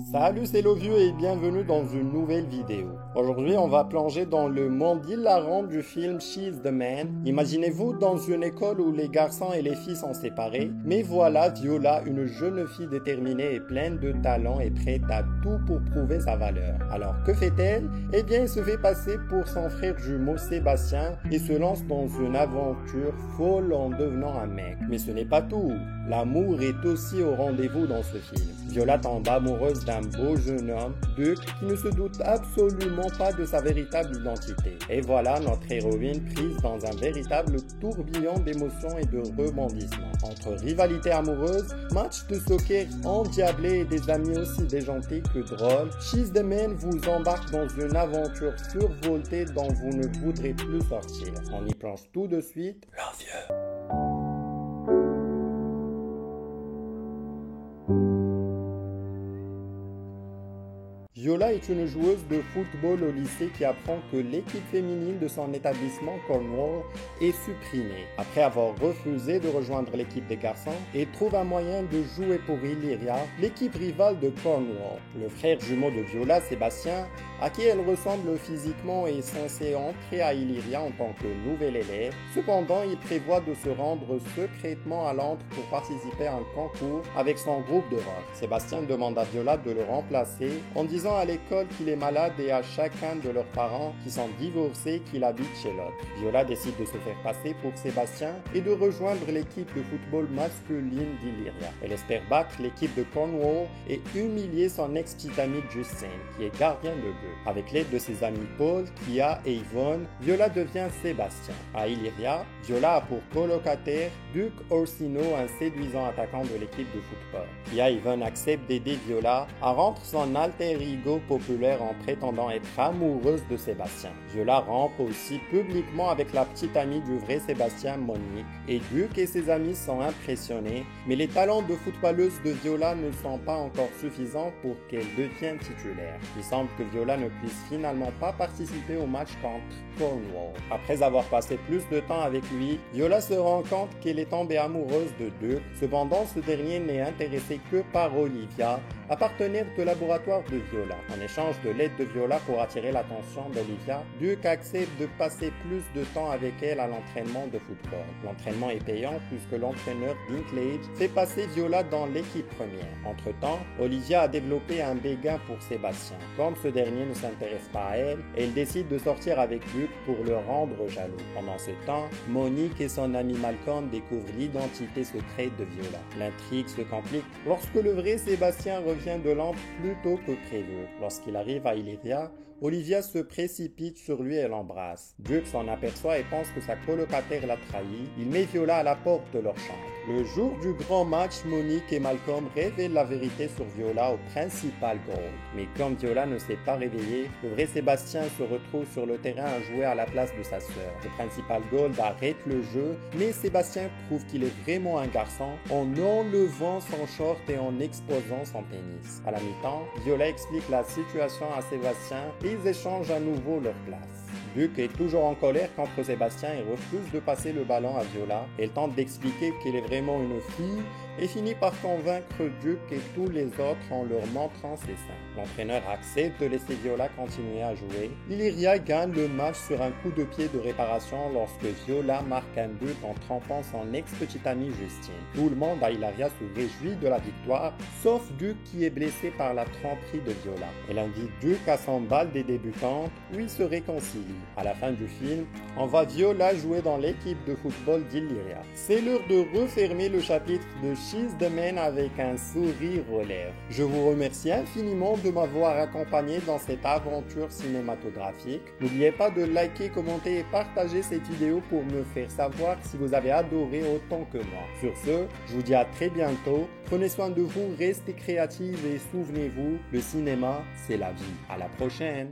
Salut, c'est Lovieux et bienvenue dans une nouvelle vidéo. Aujourd'hui, on va plonger dans le monde hilarant du film She's the Man. Imaginez-vous dans une école où les garçons et les filles sont séparés, mais voilà Viola, une jeune fille déterminée et pleine de talent et prête à tout pour prouver sa valeur. Alors que fait-elle? Eh bien, elle se fait passer pour son frère jumeau Sébastien et se lance dans une aventure folle en devenant un mec. Mais ce n'est pas tout. L'amour est aussi au rendez-vous dans ce film. Viola tombe amoureuse d'un beau jeune homme, Duke, qui ne se doute absolument pas de sa véritable identité. Et voilà notre héroïne prise dans un véritable tourbillon d'émotions et de rebondissements. Entre rivalité amoureuse, match de soccer endiablé et des amis aussi déjantés que drôles, She's the Man vous embarque dans une aventure survoltée dont vous ne voudrez plus sortir. On y plonge tout de suite. L'envieux. Viola est une joueuse de football au lycée qui apprend que l'équipe féminine de son établissement Cornwall est supprimée. Après avoir refusé de rejoindre l'équipe des garçons, elle trouve un moyen de jouer pour Illyria, l'équipe rivale de Cornwall. Le frère jumeau de Viola, Sébastien, à qui elle ressemble physiquement, est censé entrer à Illyria en tant que nouvel élève. Cependant, il prévoit de se rendre secrètement à Londres pour participer à un concours avec son groupe de rock. Sébastien demande à Viola de le remplacer en disant à l'école qu'il est malade et à chacun de leurs parents qui sont divorcés qu'il habite chez l'autre. Viola décide de se faire passer pour Sébastien et de rejoindre l'équipe de football masculine d'Illyria. Elle espère battre l'équipe de Cornwall et humilier son ex-petite amie Justin, qui est gardien de but. Avec l'aide de ses amis Paul, Kia et Yvonne, Viola devient Sébastien. À Illyria, Viola a pour colocataire Duke Orsino, un séduisant attaquant de l'équipe de football. Kia et Yvonne acceptent d'aider Viola à rendre son alter ego populaire en prétendant être amoureuse de Sébastien. Viola rampe aussi publiquement avec la petite amie du vrai Sébastien, Monique, et Duke et ses amis sont impressionnés, mais les talents de footballeuse de Viola ne sont pas encore suffisants pour qu'elle devienne titulaire. Il semble que Viola ne puisse finalement pas participer au match contre Cornwall. Après avoir passé plus de temps avec lui, Viola se rend compte qu'elle est tombée amoureuse de Duke. Cependant, ce dernier n'est intéressé que par Olivia, la partenaire de laboratoire de Viola. En échange de l'aide de Viola pour attirer l'attention d'Olivia, Duke accepte de passer plus de temps avec elle à l'entraînement de football. L'entraînement est payant puisque l'entraîneur Dinklage fait passer Viola dans l'équipe première. Entre-temps, Olivia a développé un béguin pour Sébastien. Comme ce dernier ne s'intéresse pas à elle, elle décide de sortir avec Duke pour le rendre jaloux. Pendant ce temps, Monique et son ami Malcolm découvrent l'identité secrète de Viola. L'intrigue se complique lorsque le vrai Sébastien revient de Londres plus tôt que prévu. Lorsqu'il arrive à Illyria, Olivia se précipite sur lui et l'embrasse. Duke s'en aperçoit et pense que sa colocataire l'a trahi. Il met Viola à la porte de leur chambre. Le jour du grand match, Monique et Malcolm révèlent la vérité sur Viola au principal goal. Mais comme Viola ne s'est pas réveillée, le vrai Sébastien se retrouve sur le terrain à jouer à la place de sa sœur. Le principal goal arrête le jeu, mais Sébastien prouve qu'il est vraiment un garçon en enlevant son short et en exposant son pénis. À la mi-temps, Viola explique la situation à Sébastien et ils échangent à nouveau leur place. Duke est toujours en colère contre Sébastien et refuse de passer le ballon à Viola. Elle tente d'expliquer qu'elle est vraiment une fille et finit par convaincre Duke et tous les autres en leur montrant ses seins. L'entraîneur accepte de laisser Viola continuer à jouer. Illyria gagne le match sur un coup de pied de réparation lorsque Viola marque un but en trompant son ex-petite amie Justine. Tout le monde à Illyria se réjouit de la victoire, sauf Duke qui est blessé par la tromperie de Viola. Elle invite Duke à son bal des débutantes où ils se réconcilient. À la fin du film, on voit Viola jouer dans l'équipe de football d'Illyria. C'est l'heure de refermer le chapitre de She's the Man avec un sourire aux lèvres. Je vous remercie infiniment de m'avoir accompagné dans cette aventure cinématographique. N'oubliez pas de liker, commenter et partager cette vidéo pour me faire savoir si vous avez adoré autant que moi. Sur ce, je vous dis à très bientôt. Prenez soin de vous, restez créatifs et souvenez-vous, le cinéma, c'est la vie. À la prochaine!